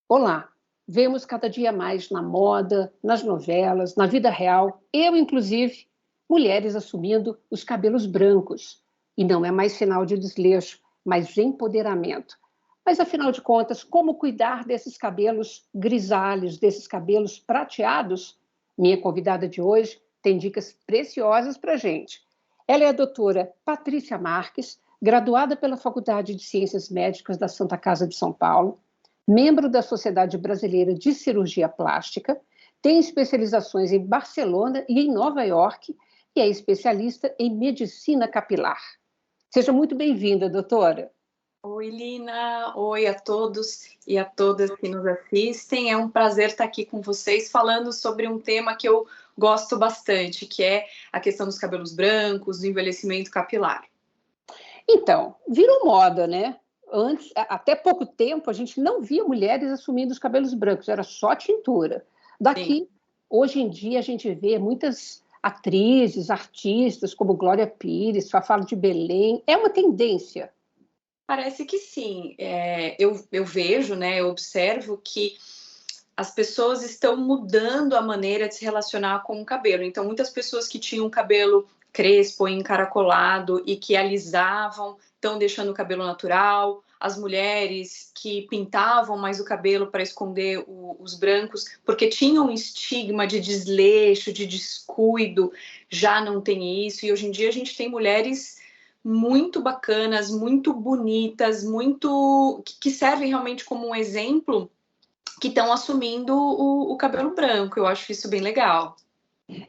Olá, vemos cada dia mais na moda, nas novelas, na vida real, eu inclusive, mulheres assumindo os cabelos brancos. E não é mais sinal de desleixo, mas de empoderamento. Mas afinal de contas, como cuidar desses cabelos grisalhos, desses cabelos prateados? Minha convidada de hoje tem dicas preciosas para a gente. Ela é a doutora Patrícia Marques, graduada pela Faculdade de Ciências Médicas da Santa Casa de São Paulo, membro da Sociedade Brasileira de Cirurgia Plástica, tem especializações em Barcelona e em Nova York e é especialista em medicina capilar. Seja muito bem-vinda, doutora. Oi, Lina. Oi a todos e a todas que nos assistem. É um prazer estar aqui com vocês falando sobre um tema que eu gosto bastante, que é a questão dos cabelos brancos, do envelhecimento capilar. Então, virou moda, né? Antes, até pouco tempo, a gente não via mulheres assumindo os cabelos brancos, era só tintura. Daqui, Sim. hoje em dia, a gente vê muitas atrizes, artistas, como Glória Pires, Fafá de Belém. É uma tendência. Parece que sim. Eu vejo, né, eu observo que as pessoas estão mudando a maneira de se relacionar com o cabelo. Então, muitas pessoas que tinham cabelo crespo, encaracolado e que alisavam, estão deixando o cabelo natural. As mulheres que pintavam mais o cabelo para esconder os brancos, porque tinham um estigma de desleixo, de descuido, já não tem isso. E hoje em dia a gente tem mulheres muito bacanas, muito bonitas, muito que servem realmente como um exemplo, que estão assumindo o cabelo branco. Eu acho isso bem legal.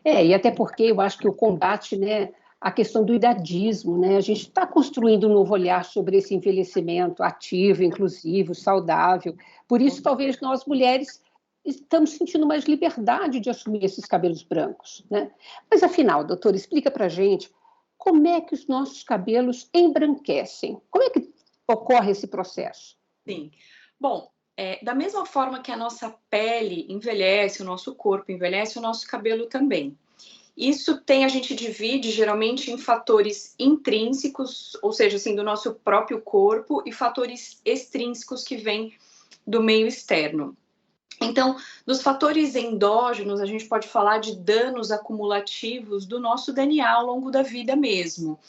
E até porque eu acho que o combate, né, a questão do idadismo, né, a gente está construindo um novo olhar sobre esse envelhecimento ativo, inclusivo, saudável. Por isso, talvez nós mulheres estamos sentindo mais liberdade de assumir esses cabelos brancos, né? Mas afinal, doutora, explica para a gente como é que os nossos cabelos embranquecem? Como é que ocorre esse processo? Sim. Bom, da mesma forma que a nossa pele envelhece, o nosso corpo envelhece, o nosso cabelo também. Isso a gente divide geralmente em fatores intrínsecos, ou seja, assim, do nosso próprio corpo, e fatores extrínsecos que vêm do meio externo. Então, dos fatores endógenos, a gente pode falar de danos acumulativos do nosso DNA ao longo da vida mesmo.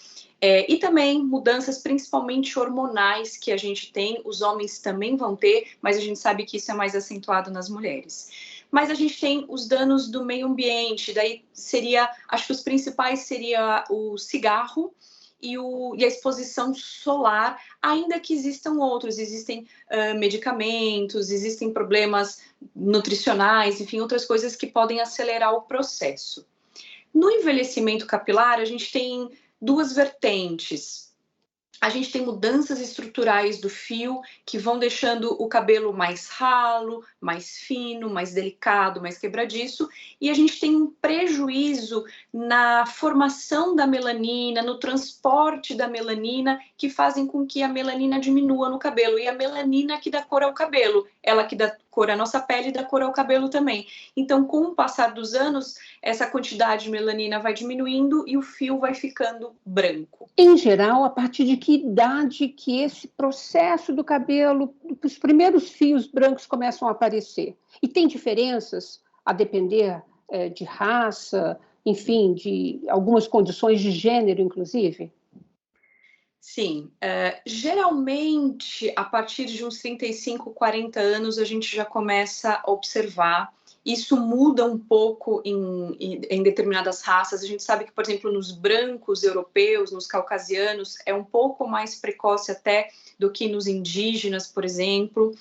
E também mudanças principalmente hormonais que a gente tem, os homens também vão ter, mas a gente sabe que isso é mais acentuado nas mulheres. Mas a gente tem os danos do meio ambiente, daí acho que os principais seria o cigarro e a exposição solar, ainda que existam outros, existem medicamentos, existem problemas nutricionais, enfim, outras coisas que podem acelerar o processo. No envelhecimento capilar, a gente tem duas vertentes. A gente tem mudanças estruturais do fio que vão deixando o cabelo mais ralo, mais fino, mais delicado, mais quebradiço, e a gente tem um prejuízo na formação da melanina, no transporte da melanina, que fazem com que a melanina diminua no cabelo. E a melanina que dá cor ao cabelo, ela que dá cor à nossa pele e dá cor ao cabelo também. Então, com o passar dos anos, essa quantidade de melanina vai diminuindo e o fio vai ficando branco. Em geral, a partir de que idade que esse processo do cabelo, os primeiros fios brancos começam a aparecer? E tem diferenças a depender de raça, enfim, de algumas condições de gênero, inclusive? Sim, geralmente a partir de uns 35, 40 anos a gente já começa a observar. Isso muda um pouco em determinadas raças. A gente sabe que, por exemplo, nos brancos europeus, nos caucasianos, é um pouco mais precoce até do que nos indígenas, por exemplo.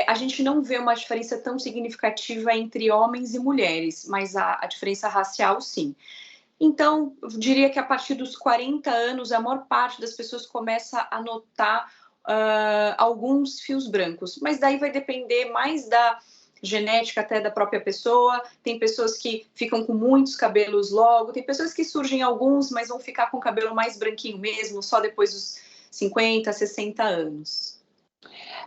A gente não vê uma diferença tão significativa entre homens e mulheres, mas a diferença racial, sim. Então, eu diria que a partir dos 40 anos, a maior parte das pessoas começa a notar alguns fios brancos. Mas daí vai depender mais da genética até da própria pessoa. Tem pessoas que ficam com muitos cabelos logo, tem pessoas que surgem alguns, mas vão ficar com o cabelo mais branquinho mesmo, só depois dos 50, 60 anos.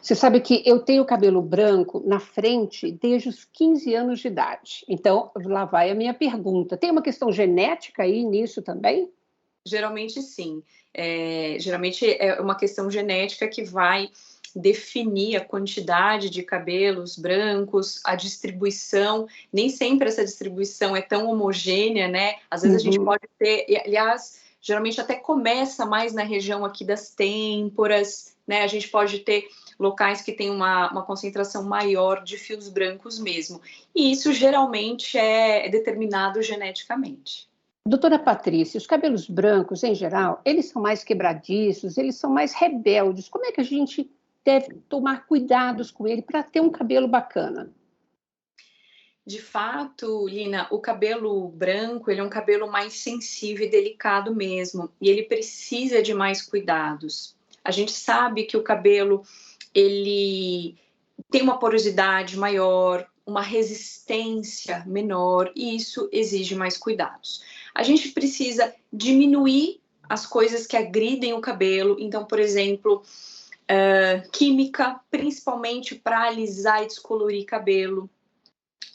Você sabe que eu tenho cabelo branco na frente desde os 15 anos de idade. Então, lá vai a minha pergunta. Tem uma questão genética aí nisso também? Geralmente sim. Geralmente é uma questão genética que vai definir a quantidade de cabelos brancos, a distribuição. Nem sempre essa distribuição é tão homogênea, né? Às vezes a gente pode ter, e, aliás, geralmente até começa mais na região aqui das têmporas, né? A gente pode ter locais que tem uma concentração maior de fios brancos mesmo. E isso geralmente é determinado geneticamente. Doutora Patrícia, os cabelos brancos, em geral, eles são mais quebradiços, eles são mais rebeldes. Como é que a gente deve tomar cuidados com ele para ter um cabelo bacana? De fato, Lina, o cabelo branco, ele é um cabelo mais sensível e delicado mesmo, e ele precisa de mais cuidados. A gente sabe que o cabelo, ele tem uma porosidade maior, uma resistência menor, e isso exige mais cuidados. A gente precisa diminuir as coisas que agridem o cabelo, então, por exemplo, química, principalmente para alisar e descolorir cabelo.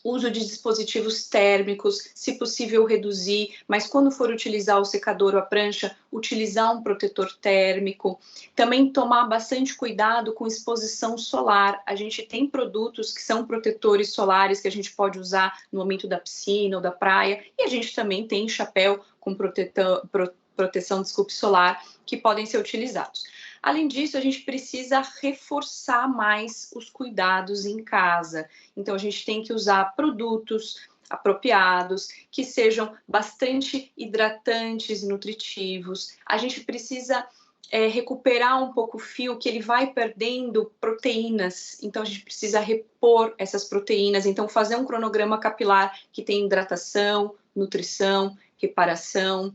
Uso de dispositivos térmicos, se possível reduzir, mas quando for utilizar o secador ou a prancha, utilizar um protetor térmico. Também tomar bastante cuidado com exposição solar. A gente tem produtos que são protetores solares que a gente pode usar no momento da piscina ou da praia, e a gente também tem chapéu com proteção solar que podem ser utilizados. Além disso, a gente precisa reforçar mais os cuidados em casa. Então, a gente tem que usar produtos apropriados, que sejam bastante hidratantes e nutritivos. A gente precisa recuperar um pouco o fio, que ele vai perdendo proteínas. Então, a gente precisa repor essas proteínas. Então, fazer um cronograma capilar que tem hidratação, nutrição, reparação.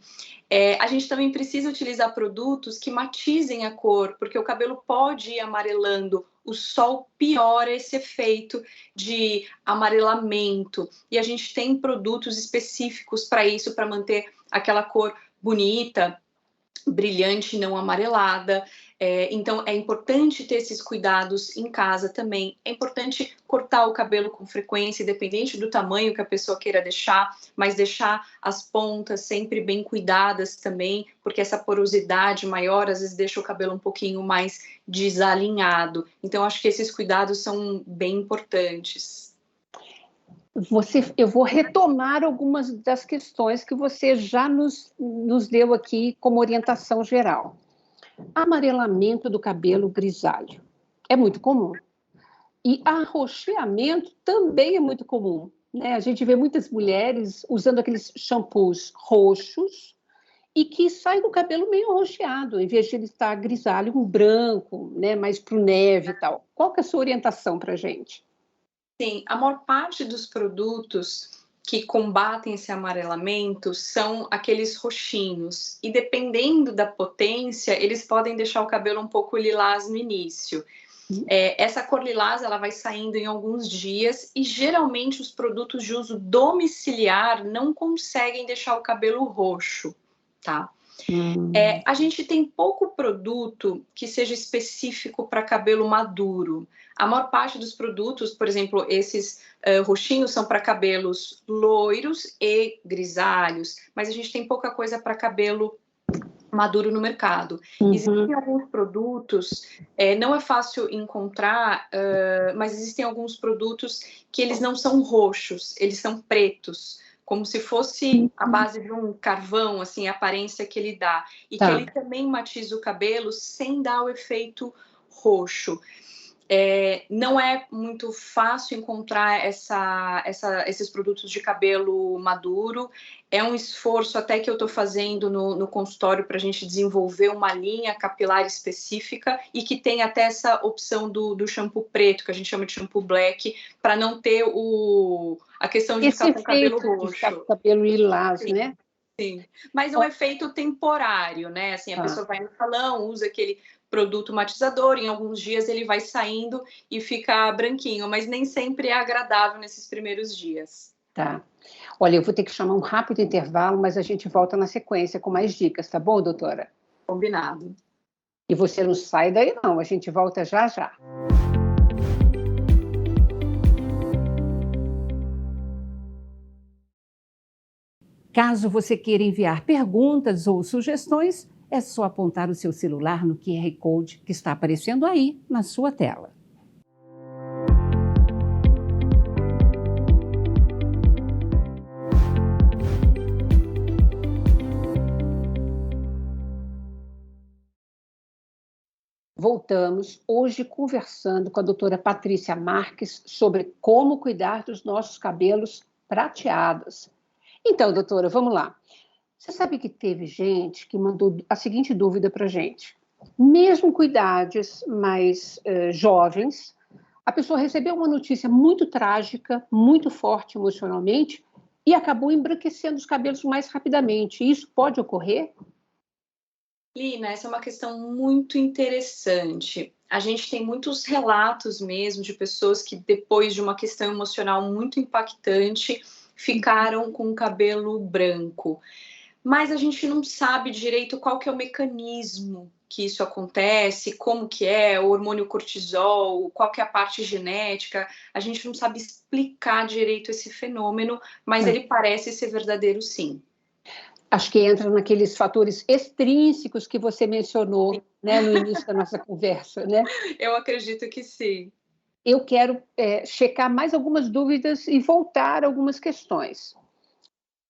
A gente também precisa utilizar produtos que matizem a cor, porque o cabelo pode ir amarelando. O sol piora esse efeito de amarelamento. E a gente tem produtos específicos para isso, para manter aquela cor bonita, brilhante, não amarelada. Então, é importante ter esses cuidados em casa também. É importante cortar o cabelo com frequência, independente do tamanho que a pessoa queira deixar, mas deixar as pontas sempre bem cuidadas também, porque essa porosidade maior, às vezes, deixa o cabelo um pouquinho mais desalinhado. Então, acho que esses cuidados são bem importantes. Eu vou retomar algumas das questões que você já nos deu aqui como orientação geral. Amarelamento do cabelo grisalho é muito comum. E arroxeamento também é muito comum, né? A gente vê muitas mulheres usando aqueles shampoos roxos e que sai do cabelo meio arroxeado, em vez de ele estar grisalho, um branco, né? Mais para o neve e tal. Qual que é a sua orientação para a gente? Sim, a maior parte dos produtos que combatem esse amarelamento são aqueles roxinhos. E dependendo da potência, eles podem deixar o cabelo um pouco lilás no início. Essa cor lilás ela vai saindo em alguns dias e geralmente os produtos de uso domiciliar não conseguem deixar o cabelo roxo, tá? A gente tem pouco produto que seja específico para cabelo maduro. A maior parte dos produtos, por exemplo, esses roxinhos são para cabelos loiros e grisalhos, mas a gente tem pouca coisa para cabelo maduro no mercado. Existem alguns produtos, não é fácil encontrar, mas existem alguns produtos que eles não são roxos, eles são pretos, como se fosse a base de um carvão, assim, a aparência que ele dá. E que ele também matiza o cabelo sem dar o efeito roxo. Não é muito fácil encontrar esses produtos de cabelo maduro. É um esforço até que eu estou fazendo no consultório para a gente desenvolver uma linha capilar específica e que tem até essa opção do shampoo preto, que a gente chama de shampoo black, para não ter a questão de ficar com o cabelo roxo. De ficar com o cabelo lilás, sim, né? Sim, mas é um efeito temporário, né? Assim, a pessoa vai no salão, usa aquele produto matizador, em alguns dias ele vai saindo e fica branquinho, mas nem sempre é agradável nesses primeiros dias. Tá. Olha, eu vou ter que chamar um rápido intervalo, mas a gente volta na sequência com mais dicas, tá bom, doutora? Combinado. E você não sai daí não, a gente volta já já. Caso você queira enviar perguntas ou sugestões, É só apontar o seu celular no QR Code que está aparecendo aí na sua tela. Voltamos hoje conversando com a doutora Patrícia Marques sobre como cuidar dos nossos cabelos prateados. Então, doutora, vamos lá. Você sabe que teve gente que mandou a seguinte dúvida para a gente. Mesmo com idades mais jovens, a pessoa recebeu uma notícia muito trágica, muito forte emocionalmente, e acabou embranquecendo os cabelos mais rapidamente. Isso pode ocorrer? Lina, essa é uma questão muito interessante. A gente tem muitos relatos mesmo de pessoas que, depois de uma questão emocional muito impactante, ficaram com o cabelo branco. Mas a gente não sabe direito qual que é o mecanismo que isso acontece, como que é, o hormônio cortisol, qual que é a parte genética. A gente não sabe explicar direito esse fenômeno, mas ele parece ser verdadeiro, sim. Acho que entra naqueles fatores extrínsecos que você mencionou, né, no início da nossa conversa, né? Eu acredito que sim. Eu quero checar mais algumas dúvidas e voltar a algumas questões.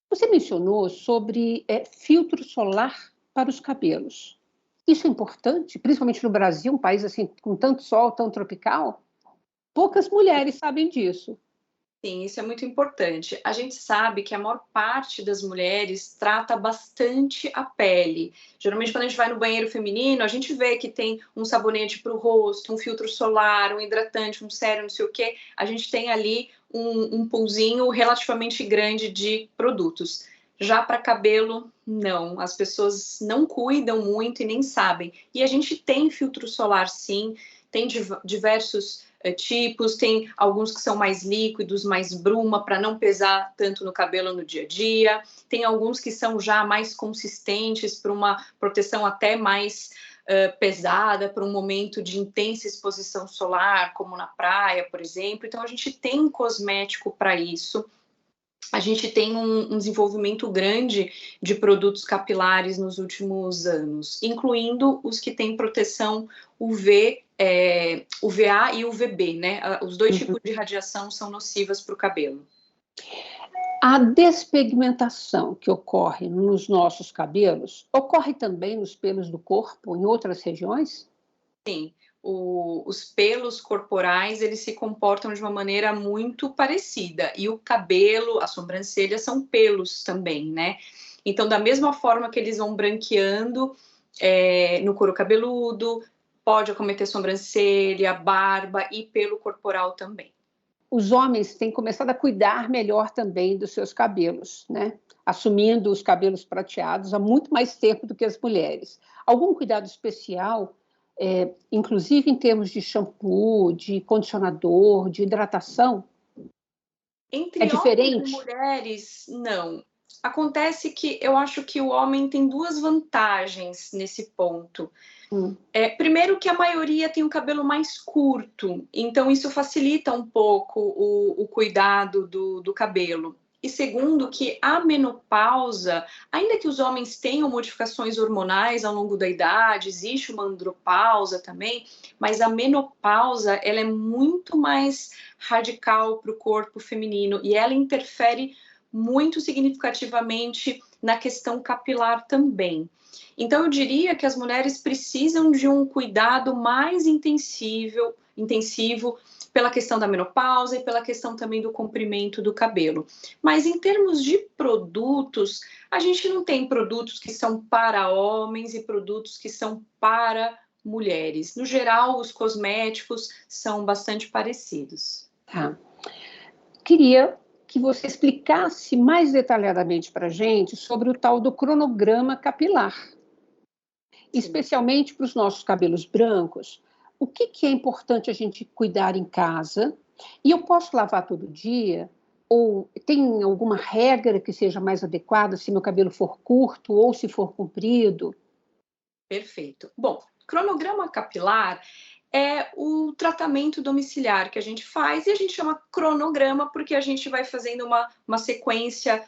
Você mencionou sobre filtro solar para os cabelos. Isso é importante, principalmente no Brasil, um país assim com tanto sol, tão tropical? Poucas mulheres sabem disso. Sim, isso é muito importante. A gente sabe que a maior parte das mulheres trata bastante a pele. Geralmente, quando a gente vai no banheiro feminino, a gente vê que tem um sabonete para o rosto, um filtro solar, um hidratante, um sérum, não sei o quê. A gente tem ali um poolzinho relativamente grande de produtos. Já para cabelo, não. As pessoas não cuidam muito e nem sabem. E a gente tem filtro solar, sim. Tem diversos tipos, tem alguns que são mais líquidos, mais bruma, para não pesar tanto no cabelo no dia a dia. Tem alguns que são já mais consistentes, para uma proteção até mais pesada, para um momento de intensa exposição solar, como na praia, por exemplo. Então, a gente tem cosmético para isso. A gente tem um desenvolvimento grande de produtos capilares nos últimos anos, incluindo os que têm proteção UV, UVA e UVB, né? Os dois tipos de radiação são nocivas para o cabelo. A despigmentação que ocorre nos nossos cabelos ocorre também nos pelos do corpo, em outras regiões? Sim. Os pelos corporais, eles se comportam de uma maneira muito parecida. E o cabelo, a sobrancelha são pelos também, né? Então, da mesma forma que eles vão branqueando no couro cabeludo, pode acometer sobrancelha, barba e pelo corporal também. Os homens têm começado a cuidar melhor também dos seus cabelos, né? Assumindo os cabelos prateados há muito mais tempo do que as mulheres. Algum cuidado especial, inclusive em termos de shampoo, de condicionador, de hidratação? Entre homens e mulheres, não. Acontece que eu acho que o homem tem duas vantagens nesse ponto. Primeiro que a maioria tem o cabelo mais curto, então isso facilita um pouco o cuidado do cabelo. E segundo que a menopausa, ainda que os homens tenham modificações hormonais ao longo da idade, existe uma andropausa também, mas a menopausa ela é muito mais radical para o corpo feminino e ela interfere muito significativamente na questão capilar também. Então, eu diria que as mulheres precisam de um cuidado mais intensivo pela questão da menopausa e pela questão também do comprimento do cabelo. Mas em termos de produtos, a gente não tem produtos que são para homens e produtos que são para mulheres. No geral, os cosméticos são bastante parecidos. Tá. Queria que você explicasse mais detalhadamente para a gente sobre o tal do cronograma capilar. Sim. Especialmente para os nossos cabelos brancos. O que é importante a gente cuidar em casa? E eu posso lavar todo dia? Ou tem alguma regra que seja mais adequada se meu cabelo for curto ou se for comprido? Perfeito. Bom, cronograma capilar é o tratamento domiciliar que a gente faz e a gente chama cronograma porque a gente vai fazendo uma sequência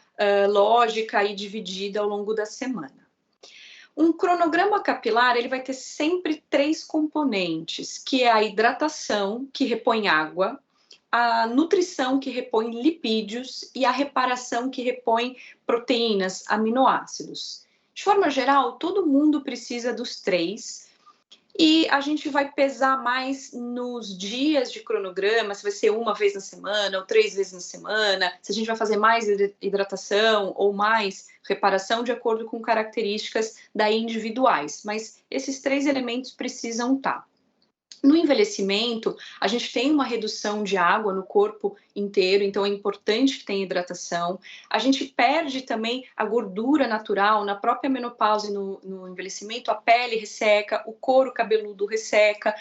lógica e dividida ao longo da semana. Um cronograma capilar, ele vai ter sempre 3 componentes, que é a hidratação, que repõe água, a nutrição, que repõe lipídios, e a reparação, que repõe proteínas, aminoácidos. De forma geral, todo mundo precisa dos 3, e a gente vai pesar mais nos dias de cronograma, se vai ser 1 vez na semana ou 3 vezes na semana, se a gente vai fazer mais hidratação ou mais reparação, de acordo com características daí individuais. Mas esses 3 elementos precisam estar. No envelhecimento, a gente tem uma redução de água no corpo inteiro, então é importante que tenha hidratação. A gente perde também a gordura natural na própria menopausa e no envelhecimento, a pele resseca, o couro cabeludo resseca.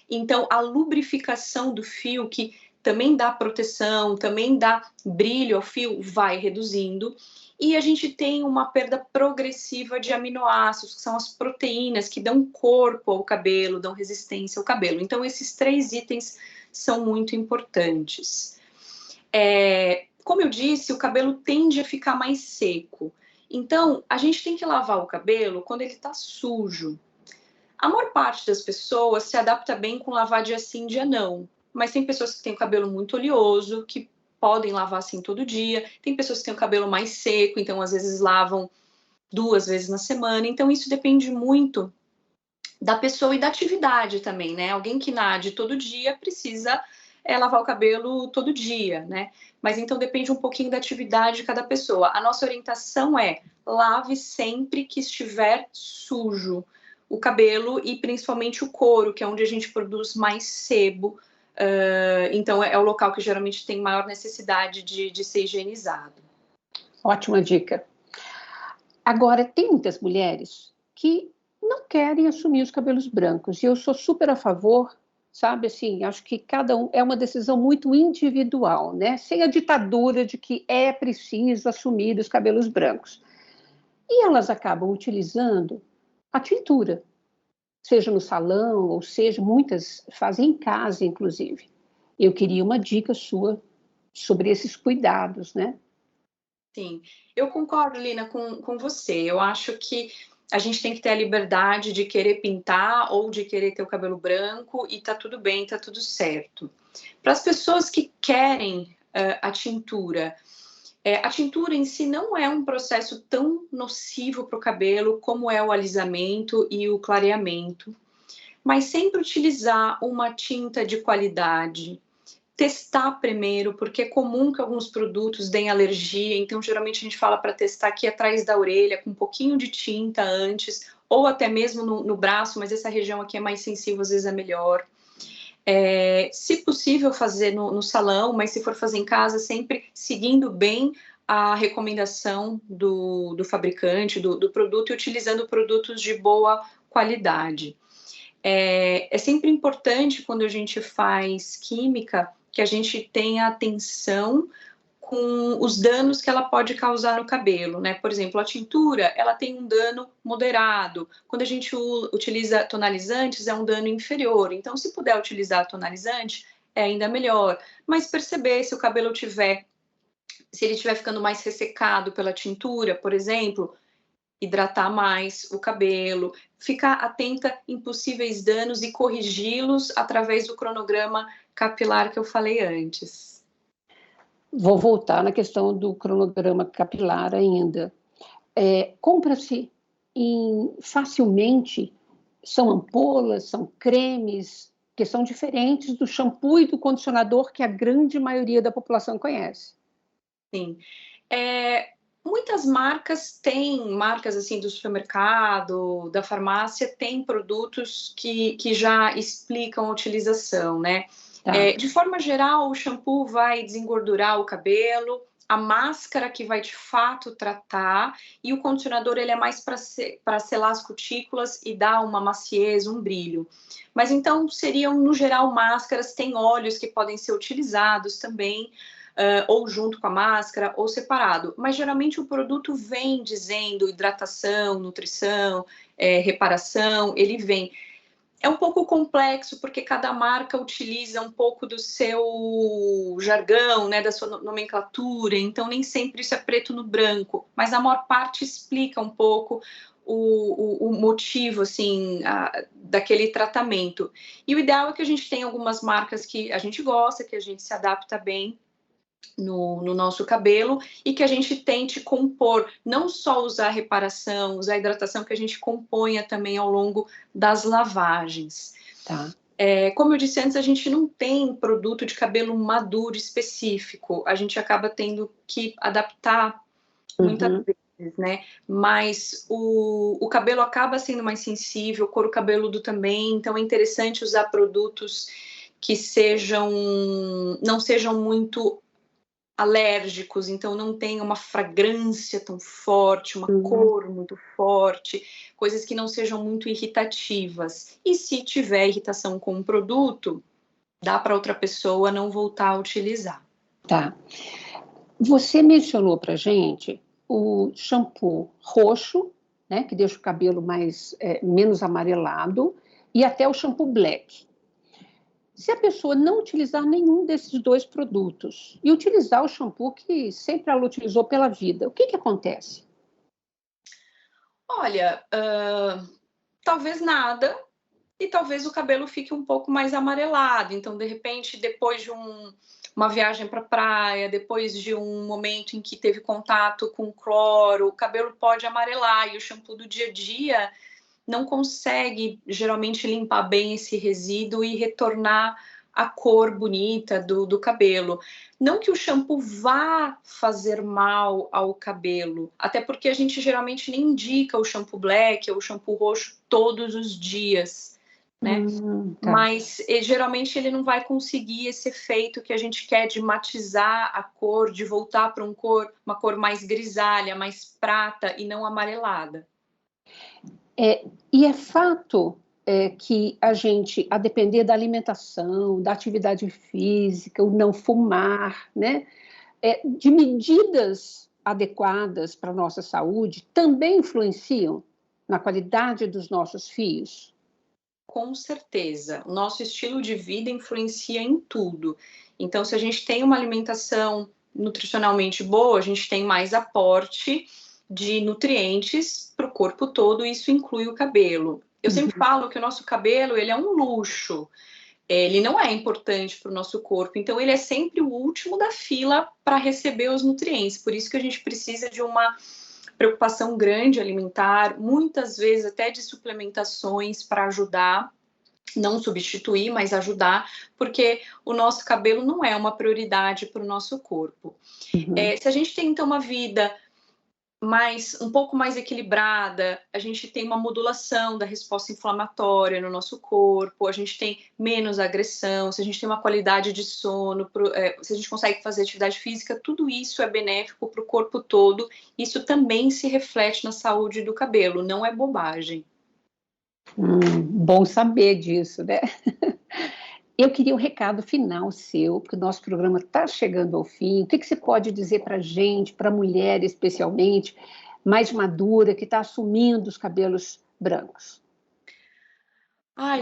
Então, a lubrificação do fio, que também dá proteção, também dá brilho ao fio, vai reduzindo. E a gente tem uma perda progressiva de aminoácidos, que são as proteínas que dão corpo ao cabelo, dão resistência ao cabelo. Então, esses 3 itens são muito importantes. Como eu disse, o cabelo tende a ficar mais seco. Então, a gente tem que lavar o cabelo quando ele está sujo. A maior parte das pessoas se adapta bem com lavar dia sim, dia não. Mas tem pessoas que têm o cabelo muito oleoso, que podem lavar assim todo dia. Tem pessoas que têm o cabelo mais seco, então às vezes lavam 2 vezes na semana. Então isso depende muito da pessoa e da atividade também, né? Alguém que nade todo dia precisa lavar o cabelo todo dia, né? Mas então depende um pouquinho da atividade de cada pessoa. A nossa orientação é: lave sempre que estiver sujo o cabelo e principalmente o couro, que é onde a gente produz mais sebo. Então é o local que geralmente tem maior necessidade de ser higienizado. Ótima dica. Agora, tem muitas mulheres que não querem assumir os cabelos brancos, e eu sou super a favor, sabe, assim, acho que cada um é uma decisão muito individual, né? Sem a ditadura de que é preciso assumir os cabelos brancos. E elas acabam utilizando a tintura, seja no salão, ou seja, muitas fazem em casa, inclusive. Eu queria uma dica sua sobre esses cuidados, né? Sim, eu concordo, Lina, com você. Eu acho que a gente tem que ter a liberdade de querer pintar ou de querer ter o cabelo branco, e tá tudo bem, tá tudo certo. Para as pessoas que querem a tintura em si não é um processo tão nocivo para o cabelo como é o alisamento e o clareamento, mas sempre utilizar uma tinta de qualidade, testar primeiro, porque é comum que alguns produtos deem alergia, então geralmente a gente fala para testar aqui atrás da orelha, com um pouquinho de tinta antes, ou até mesmo no braço, mas essa região aqui é mais sensível, às vezes é melhor. Se possível fazer no salão, mas se for fazer em casa, sempre seguindo bem a recomendação do fabricante, do produto, e utilizando produtos de boa qualidade. É sempre importante, quando a gente faz química, que a gente tenha atenção com os danos que ela pode causar no cabelo, né? Por exemplo, a tintura, ela tem um dano moderado. Quando a gente utiliza tonalizantes, é um dano inferior. Então, se puder utilizar tonalizante, é ainda melhor. Mas perceber se o cabelo se ele estiver ficando mais ressecado pela tintura, por exemplo, hidratar mais o cabelo, ficar atenta em possíveis danos e corrigi-los através do cronograma capilar que eu falei antes. Vou voltar na questão do cronograma capilar ainda. Compra-se facilmente, são ampolas, são cremes, que são diferentes do shampoo e do condicionador que a grande maioria da população conhece. Sim. Muitas marcas assim do supermercado, da farmácia, têm produtos que já explicam a utilização, né? Tá. De forma geral, o shampoo vai desengordurar o cabelo, a máscara que vai de fato tratar, e o condicionador ele é mais para selar as cutículas e dar uma maciez, um brilho. Mas então seriam, no geral, máscaras. Tem óleos que podem ser utilizados também, ou junto com a máscara, ou separado. Mas geralmente o produto vem dizendo hidratação, nutrição, reparação, ele vem. É um pouco complexo, porque cada marca utiliza um pouco do seu jargão, né, da sua nomenclatura, então nem sempre isso é preto no branco, mas a maior parte explica um pouco o motivo, assim, daquele tratamento. E o ideal é que a gente tenha algumas marcas que a gente gosta, que a gente se adapta bem no nosso cabelo e que a gente tente compor, não só usar a reparação, usar a hidratação, que a gente componha também ao longo das lavagens. Tá. Como eu disse antes, a gente não tem produto de cabelo maduro específico, a gente acaba tendo que adaptar muitas vezes, né? Mas o cabelo acaba sendo mais sensível, o couro cabeludo também, então é interessante usar produtos que não sejam muito alérgicos, então não tenha uma fragrância tão forte, uma cor muito forte, coisas que não sejam muito irritativas. E se tiver irritação com um produto, dá para outra pessoa não voltar a utilizar. Tá. Você mencionou para gente o shampoo roxo, né, que deixa o cabelo menos amarelado, e até o shampoo black. Se a pessoa não utilizar nenhum desses dois produtos e utilizar o shampoo que sempre ela utilizou pela vida, o que acontece? Olha, talvez nada, e talvez o cabelo fique um pouco mais amarelado. Então, de repente, depois de uma viagem para a praia, depois de um momento em que teve contato com cloro, o cabelo pode amarelar, e o shampoo do dia a dia não consegue, geralmente, limpar bem esse resíduo e retornar a cor bonita do cabelo. Não que o shampoo vá fazer mal ao cabelo, até porque a gente geralmente nem indica o shampoo black ou o shampoo roxo todos os dias, né? Tá. Mas geralmente ele não vai conseguir esse efeito que a gente quer de matizar a cor, de voltar para uma cor mais grisalha, mais prata e não amarelada. E é fato que a gente, a depender da alimentação, da atividade física, o não fumar, né, de medidas adequadas para a nossa saúde, também influenciam na qualidade dos nossos fios? Com certeza. O nosso estilo de vida influencia em tudo. Então, se a gente tem uma alimentação nutricionalmente boa, a gente tem mais aporte de nutrientes para o corpo todo, e isso inclui o cabelo. Eu sempre falo que o nosso cabelo, ele é um luxo. Ele não é importante para o nosso corpo, então ele é sempre o último da fila para receber os nutrientes. Por isso que a gente precisa de uma preocupação grande alimentar, muitas vezes até de suplementações para ajudar, não substituir, mas ajudar, porque o nosso cabelo não é uma prioridade para o nosso corpo. Se a gente tem, então, uma vida um pouco mais equilibrada, a gente tem uma modulação da resposta inflamatória no nosso corpo, a gente tem menos agressão, se a gente tem uma qualidade de sono, se a gente consegue fazer atividade física, tudo isso é benéfico para o corpo todo. Isso também se reflete na saúde do cabelo, não é bobagem. Bom saber disso, né? Eu queria um recado final seu, porque o nosso programa está chegando ao fim. O que você pode dizer para a gente, para a mulher especialmente, mais madura, que está assumindo os cabelos brancos?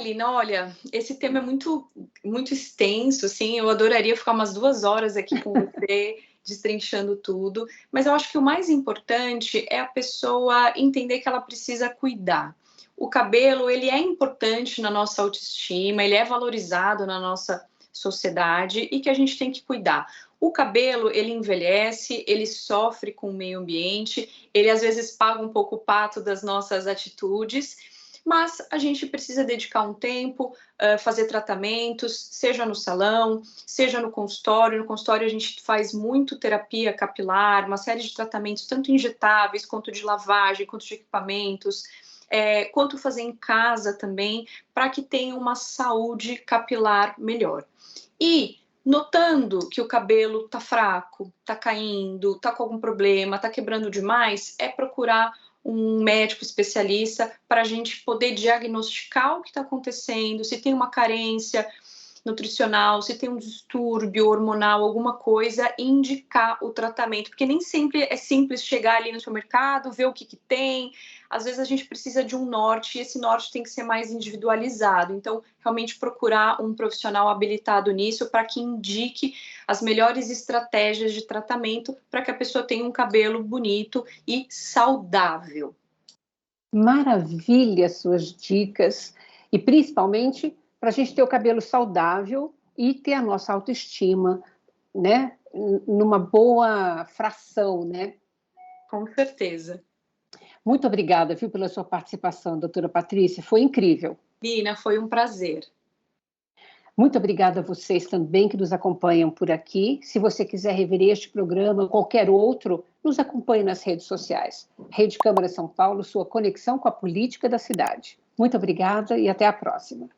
Lina, olha, esse tema é muito, muito extenso, assim, eu adoraria ficar umas 2 horas aqui com você, destrinchando tudo, mas eu acho que o mais importante é a pessoa entender que ela precisa cuidar. O cabelo, ele é importante na nossa autoestima, ele é valorizado na nossa sociedade e que a gente tem que cuidar. O cabelo, ele envelhece, ele sofre com o meio ambiente, ele às vezes paga um pouco o pato das nossas atitudes, mas a gente precisa dedicar um tempo, fazer tratamentos, seja no salão, seja no consultório. No consultório a gente faz muito terapia capilar, uma série de tratamentos, tanto injetáveis, quanto de lavagem, quanto de equipamentos, quanto fazer em casa também, para que tenha uma saúde capilar melhor. E notando que o cabelo está fraco, está caindo, está com algum problema, está quebrando demais, é procurar um médico especialista para a gente poder diagnosticar o que está acontecendo, se tem uma carência nutricional, se tem um distúrbio hormonal, alguma coisa, e indicar o tratamento, porque nem sempre é simples chegar ali no supermercado, ver o que tem. Às vezes a gente precisa de um norte, e esse norte tem que ser mais individualizado. Então, realmente procurar um profissional habilitado nisso para que indique as melhores estratégias de tratamento para que a pessoa tenha um cabelo bonito e saudável. Maravilha suas dicas, e principalmente para a gente ter o cabelo saudável e ter a nossa autoestima, né, numa boa fração, né? Com certeza. Muito obrigada, viu, pela sua participação, doutora Patrícia, foi incrível. Nina, foi um prazer. Muito obrigada a vocês também que nos acompanham por aqui. Se você quiser rever este programa ou qualquer outro, nos acompanhe nas redes sociais. Rede Câmara São Paulo, sua conexão com a política da cidade. Muito obrigada e até a próxima.